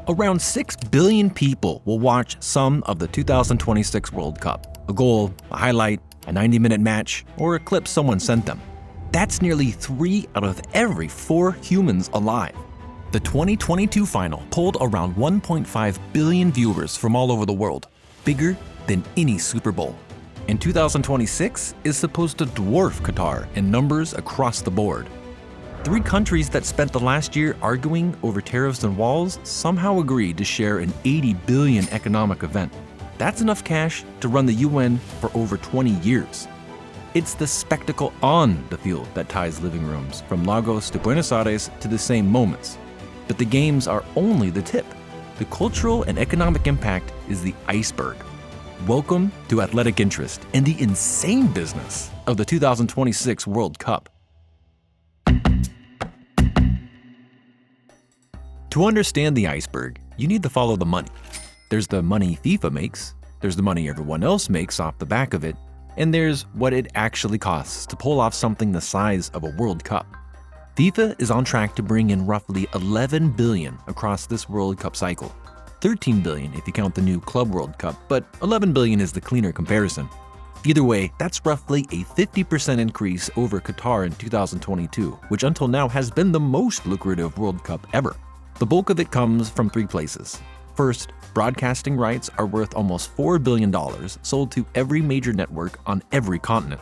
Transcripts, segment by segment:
Around 6 billion people will watch some of the 2026 World Cup. A goal, a highlight, a 90-minute match, or a clip someone sent them. That's nearly 3 out of every 4 humans alive. The 2022 final pulled around 1.5 billion viewers from all over the world, bigger than any Super Bowl. And 2026 is supposed to dwarf Qatar in numbers across the board. 3 countries that spent the last year arguing over tariffs and walls somehow agreed to share an $80 billion economic event. That's enough cash to run the UN for over 20 years. It's the spectacle on the field that ties living rooms from Lagos to Buenos Aires to the same moments. But the games are only the tip. The cultural and economic impact is the iceberg. Welcome to Athletic Interest and the insane business of the 2026 World Cup. To understand the iceberg, you need to follow the money. There's the money FIFA makes, there's the money everyone else makes off the back of it, and there's what it actually costs to pull off something the size of a World Cup. FIFA is on track to bring in roughly $11 billion across this World Cup cycle. $13 billion if you count the new Club World Cup, but $11 billion is the cleaner comparison. Either way, that's roughly a 50% increase over Qatar in 2022, which until now has been the most lucrative World Cup ever. The bulk of it comes from 3 places. First, broadcasting rights are worth almost $4 billion sold to every major network on every continent.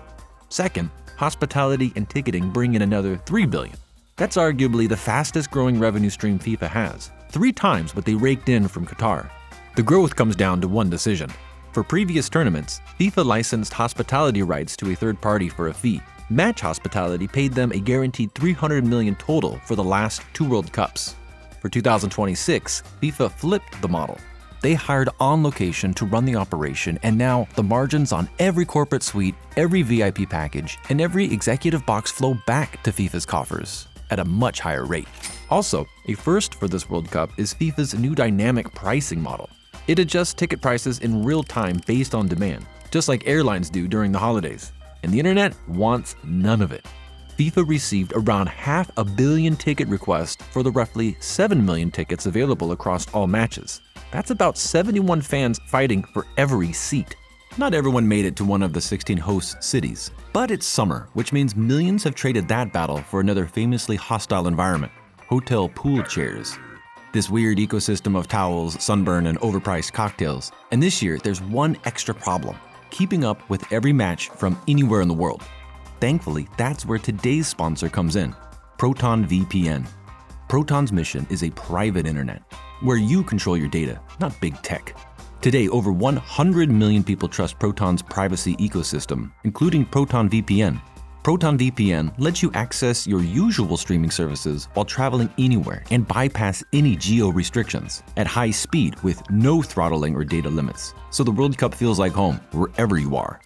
Second, hospitality and ticketing bring in another $3 billion. That's arguably the fastest growing revenue stream FIFA has, 3 times what they raked in from Qatar. The growth comes down to one decision. For previous tournaments, FIFA licensed hospitality rights to a third party for a fee. Match Hospitality paid them a guaranteed $300 million total for the last 2 World Cups. For 2026, FIFA flipped the model. They hired On Location to run the operation, and now the margins on every corporate suite, every VIP package, and every executive box flow back to FIFA's coffers at a much higher rate. Also, a first for this World Cup is FIFA's new dynamic pricing model. It adjusts ticket prices in real time based on demand, just like airlines do during the holidays. And the internet wants none of it. FIFA received around 500 million ticket requests for the roughly 7 million tickets available across all matches. That's about 71 fans fighting for every seat. Not everyone made it to one of the 16 host cities, but it's summer, which means millions have traded that battle for another famously hostile environment: hotel pool chairs. This weird ecosystem of towels, sunburn, and overpriced cocktails. And this year, there's one extra problem: keeping up with every match from anywhere in the world. Thankfully, that's where today's sponsor comes in: Proton VPN. Proton's mission is a private internet, where you control your data, not big tech. Today, over 100 million people trust Proton's privacy ecosystem, including Proton VPN. Proton VPN lets you access your usual streaming services while traveling anywhere and bypass any geo restrictions at high speed with no throttling or data limits. So the World Cup feels like home wherever you are.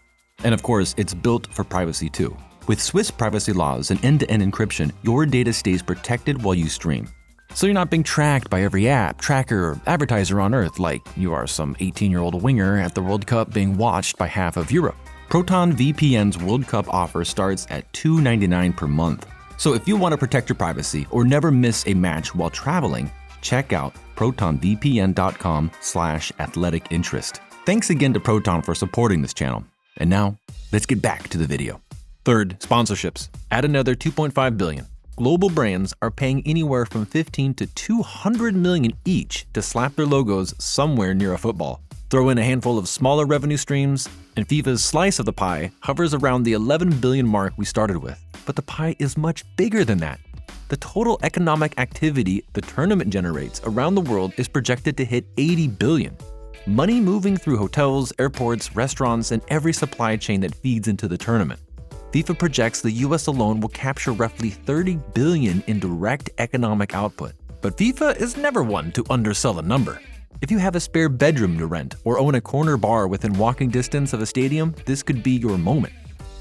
And of course, it's built for privacy too. With Swiss privacy laws and end-to-end encryption, your data stays protected while you stream. So you're not being tracked by every app, tracker, or advertiser on Earth like you are some 18-year-old winger at the World Cup being watched by half of Europe. Proton VPN's World Cup offer starts at $2.99 per month. So if you want to protect your privacy or never miss a match while traveling, check out protonvpn.com/athleticinterest. Thanks again to Proton for supporting this channel. And now, let's get back to the video. Third, sponsorships. Add another $2.5 billion. Global brands are paying anywhere from $15 to $200 million each to slap their logos somewhere near a football. Throw in a handful of smaller revenue streams, and FIFA's slice of the pie hovers around the $11 billion mark we started with. But the pie is much bigger than that. The total economic activity the tournament generates around the world is projected to hit $80 billion. Money moving through hotels, airports, restaurants, and every supply chain that feeds into the tournament. FIFA projects the US alone will capture roughly $30 billion in direct economic output. But FIFA is never one to undersell a number. If you have a spare bedroom to rent or own a corner bar within walking distance of a stadium, this could be your moment.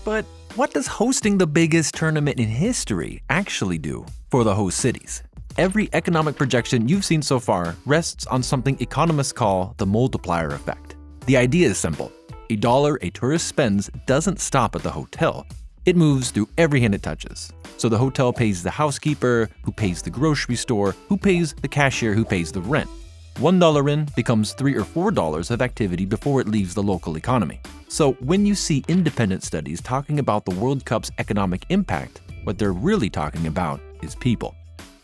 But what does hosting the biggest tournament in history actually do for the host cities? Every economic projection you've seen so far rests on something economists call the multiplier effect. The idea is simple. $1 a tourist spends doesn't stop at the hotel. It moves through every hand it touches. So the hotel pays the housekeeper, who pays the grocery store, who pays the cashier, who pays the rent. $1 in becomes $3 or $4 of activity before it leaves the local economy. So when you see independent studies talking about the World Cup's economic impact, what they're really talking about is people.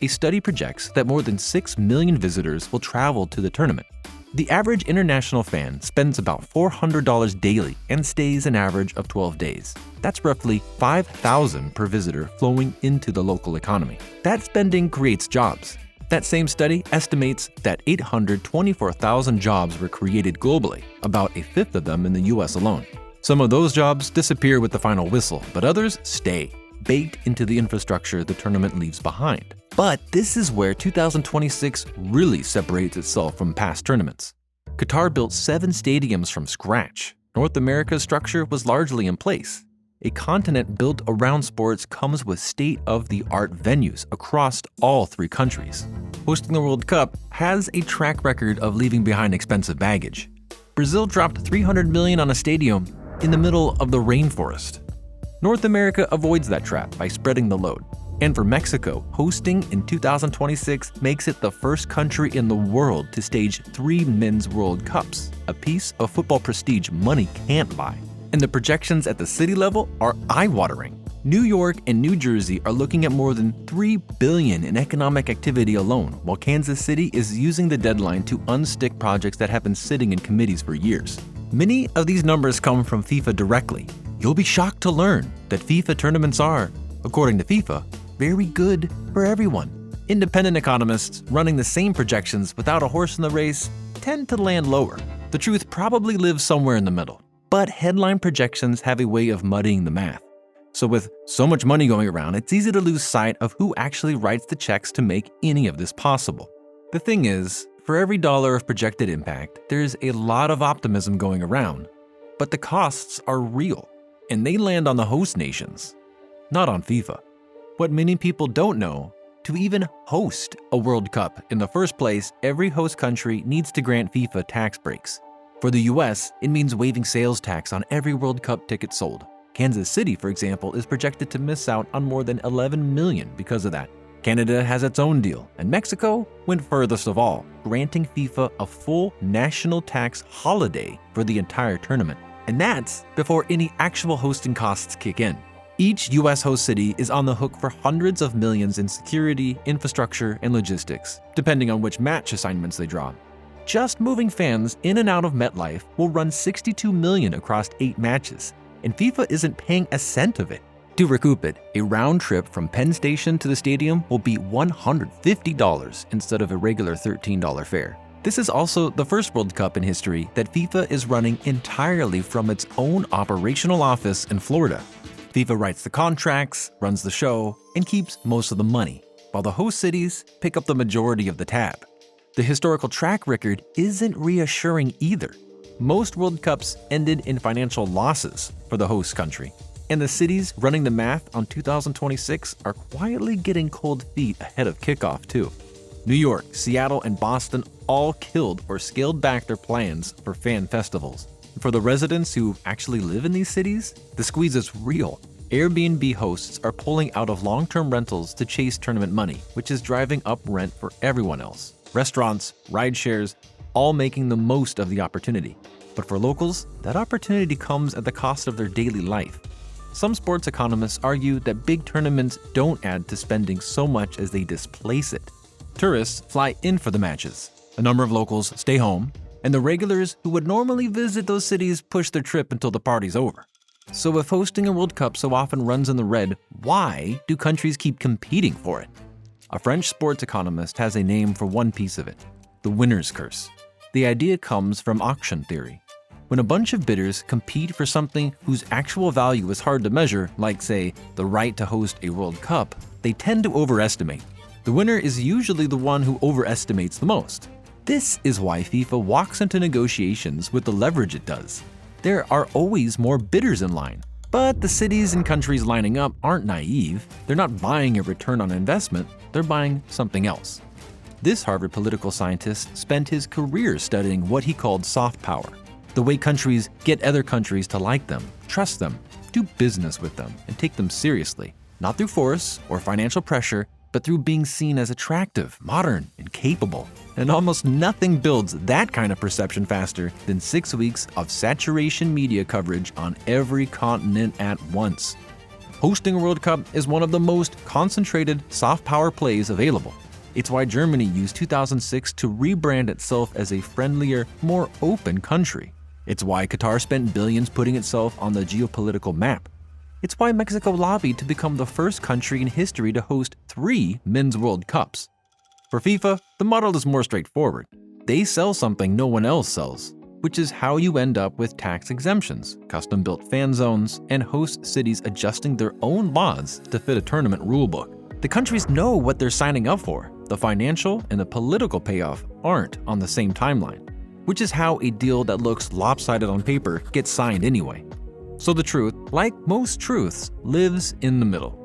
A study projects that more than 6 million visitors will travel to the tournament. The average international fan spends about $400 daily and stays an average of 12 days. That's roughly $5,000 per visitor flowing into the local economy. That spending creates jobs. That same study estimates that 824,000 jobs were created globally, about a fifth of them in the US alone. Some of those jobs disappear with the final whistle, but others stay, baked into the infrastructure the tournament leaves behind. But this is where 2026 really separates itself from past tournaments. Qatar built 7 stadiums from scratch. North America's structure was largely in place. A continent built around sports comes with state-of-the-art venues across all 3 countries. Hosting the World Cup has a track record of leaving behind expensive baggage. Brazil dropped $300 million on a stadium in the middle of the rainforest. North America avoids that trap by spreading the load. And for Mexico, hosting in 2026 makes it the first country in the world to stage 3 men's World Cups, a piece of football prestige money can't buy. And the projections at the city level are eye-watering. New York and New Jersey are looking at more than $3 billion in economic activity alone, while Kansas City is using the deadline to unstick projects that have been sitting in committees for years. Many of these numbers come from FIFA directly. You'll be shocked to learn that FIFA tournaments are, according to FIFA, very good for everyone. Independent economists running the same projections without a horse in the race tend to land lower. The truth probably lives somewhere in the middle. But headline projections have a way of muddying the math. So with so much money going around, it's easy to lose sight of who actually writes the checks to make any of this possible. The thing is, for every dollar of projected impact, there's a lot of optimism going around. But the costs are real, and they land on the host nations, not on FIFA. What many people don't know, to even host a World Cup in the first place, every host country needs to grant FIFA tax breaks. For the US, it means waiving sales tax on every World Cup ticket sold. Kansas City, for example, is projected to miss out on more than 11 million because of that. Canada has its own deal, and Mexico went furthest of all, granting FIFA a full national tax holiday for the entire tournament. And that's before any actual hosting costs kick in. Each US host city is on the hook for hundreds of millions in security, infrastructure, and logistics, depending on which match assignments they draw. Just moving fans in and out of MetLife will run $62 million across 8 matches, and FIFA isn't paying a cent of it. To recoup it, a round trip from Penn Station to the stadium will be $150 instead of a regular $13 fare. This is also the first World Cup in history that FIFA is running entirely from its own operational office in Florida. FIFA writes the contracts, runs the show, and keeps most of the money, while the host cities pick up the majority of the tab. The historical track record isn't reassuring either. Most World Cups ended in financial losses for the host country, and the cities running the math on 2026 are quietly getting cold feet ahead of kickoff too. New York, Seattle, and Boston all killed or scaled back their plans for fan festivals. For the residents who actually live in these cities, the squeeze is real. Airbnb hosts are pulling out of long-term rentals to chase tournament money, which is driving up rent for everyone else. Restaurants, ride shares, all making the most of the opportunity. But for locals, that opportunity comes at the cost of their daily life. Some sports economists argue that big tournaments don't add to spending so much as they displace it. Tourists fly in for the matches. A number of locals stay home, and the regulars who would normally visit those cities push their trip until the party's over. So if hosting a World Cup so often runs in the red, why do countries keep competing for it? A French sports economist has a name for one piece of it: the winner's curse. The idea comes from auction theory. When a bunch of bidders compete for something whose actual value is hard to measure, like say, the right to host a World Cup, they tend to overestimate. The winner is usually the one who overestimates the most. This is why FIFA walks into negotiations with the leverage it does. There are always more bidders in line. But the cities and countries lining up aren't naive. They're not buying a return on investment, they're buying something else. This Harvard political scientist spent his career studying what he called soft power, the way countries get other countries to like them, trust them, do business with them, and take them seriously, not through force or financial pressure, but through being seen as attractive, modern, and capable. And almost nothing builds that kind of perception faster than 6 weeks of saturation media coverage on every continent at once. Hosting a World Cup is one of the most concentrated soft power plays available. It's why Germany used 2006 to rebrand itself as a friendlier, more open country. It's why Qatar spent billions putting itself on the geopolitical map. It's why Mexico lobbied to become the first country in history to host 3 Men's World Cups. For FIFA, the model is more straightforward. They sell something no one else sells, which is how you end up with tax exemptions, custom-built fan zones, and host cities adjusting their own laws to fit a tournament rulebook. The countries know what they're signing up for. The financial and the political payoff aren't on the same timeline, which is how a deal that looks lopsided on paper gets signed anyway. So the truth, like most truths, lives in the middle.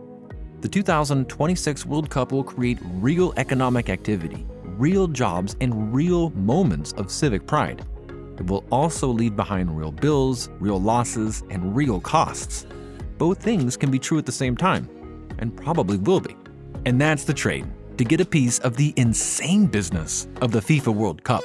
The 2026 World Cup will create real economic activity, real jobs, and real moments of civic pride. It will also leave behind real bills, real losses, and real costs. Both things can be true at the same time, and probably will be. And that's the trade, to get a piece of the insane business of the FIFA World Cup.